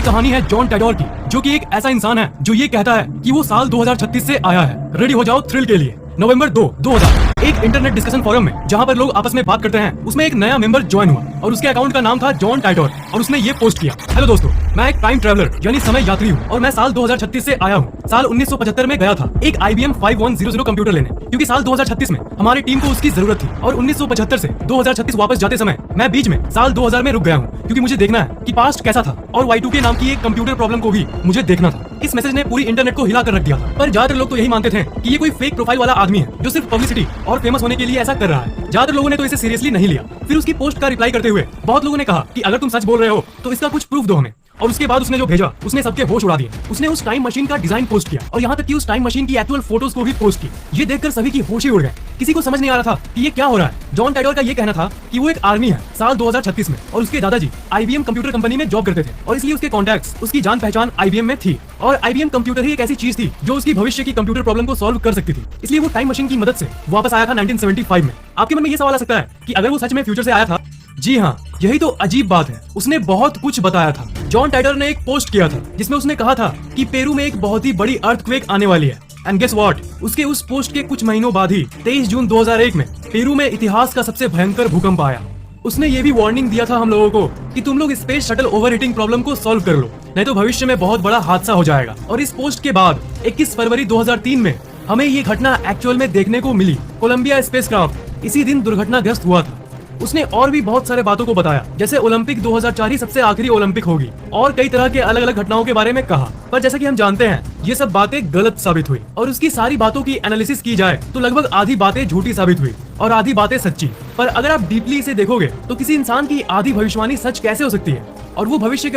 कहानी है जॉन टाइडोर की, जो कि एक ऐसा इंसान है जो ये कहता है कि वो साल 2036 से आया है। रेडी हो जाओ थ्रिल के लिए। नवंबर 2, 2000 एक इंटरनेट डिस्कशन फोरम में जहां पर लोग आपस में बात करते हैं, उसमें एक नया मेंबर ज्वाइन हुआ और उसके अकाउंट का नाम था जॉन टाइडोर और उसने ये पोस्ट किया, हेलो दोस्तों, मैं एक टाइम ट्रैवलर यानी समय यात्री हूँ और मैं साल 2036 से आया हूँ। साल 1975 में गया था एक IBM 5100 कंप्यूटर लेने, क्योंकि साल 2036 में हमारी टीम को उसकी जरूरत थी और 1975 से 2036 वापस जाते समय मैं बीच में साल 2000 में रुक गया हूँ, क्योंकि मुझे देखना है कि पास्ट कैसा था और Y2K नाम की एक कंप्यूटर प्रॉब्लम को भी मुझे देखना था। इस मैसेज ने पूरी इंटरनेट को हिला कर रख दिया था, पर ज्यादातर लोग तो यही मानते थे कि ये कोई फेक प्रोफाइल वाला आदमी है जो सिर्फ पब्लिसिटी और फेमस होने के लिए ऐसा कर रहा है। ज्यादातर लोगों ने तो इसे सीरियसली नहीं लिया। फिर उसकी पोस्ट का रिप्लाई करते हुए बहुत लोगों ने कहा कि अगर तुम सच बोल रहे हो तो इसका कुछ प्रूफ दो हमें। और उसके बाद उसने जो भेजा उसने सबके होश उड़ा दिए। उसने उस टाइम मशीन का डिजाइन पोस्ट किया और यहाँ तक कि उस टाइम मशीन की एक्चुअल फोटोज को भी पोस्ट की। ये देखकर सभी की होश ही उड़ गए। किसी को समझ नहीं आ रहा था कि ये क्या हो रहा है। जॉन टाइडोर का ये कहना था कि वो एक आर्मी है साल 2036 में और उसके दादाजी IBM कंप्यूटर कंपनी में जॉब करते थे और इसलिए उसके कॉन्टैक्ट्स, उसकी जान पहचान IBM में थी और IBM कंप्यूटर ही एक ऐसी चीज थी जो उसकी भविष्य की कंप्यूटर प्रॉब्लम को सॉल्व कर सकती थी। इसलिए वो टाइम मशीन की मदद से वापस आया था 1975 में। आपके मन में ये सवाल आ सकता है कि अगर वो सच में फ्यूचर से आया था? जी हाँ, यही तो अजीब बात है। उसने बहुत कुछ बताया था। जॉन टाइडोर ने एक पोस्ट किया था जिसमें उसने कहा था कि पेरू में एक बहुत ही बड़ी अर्थक्वेक आने वाली है। एंड गेस व्हाट, उसके उस पोस्ट के कुछ महीनों बाद ही 23 जून 2001 में पेरू में इतिहास का सबसे भयंकर भूकंप आया। उसने ये भी वार्निंग दिया था हम लोगों को कि तुम लोग स्पेस शटल ओवरहीटिंग प्रॉब्लम को सॉल्व कर लो, नहीं तो भविष्य में बहुत बड़ा हादसा हो जाएगा। और इस पोस्ट के बाद 21 फरवरी 2003 में हमें ये घटना एक्चुअल में देखने को मिली। कोलंबिया स्पेसक्राफ्ट इसी दिन दुर्घटनाग्रस्त हुआ था। उसने और भी बहुत सारे बातों को बताया, जैसे ओलंपिक 2004 ही सबसे आखिरी ओलंपिक होगी और कई तरह के अलग अलग घटनाओं के बारे में कहा। पर जैसा कि हम जानते हैं ये सब बातें गलत साबित हुई और उसकी सारी बातों की एनालिसिस की जाए तो लगभग आधी बातें झूठी साबित हुई और आधी बातें सच्ची। पर अगर आप डीपली इसे देखोगे तो किसी इंसान की आधी भविष्यवाणी सच कैसे हो सकती है? और वो भविष्य के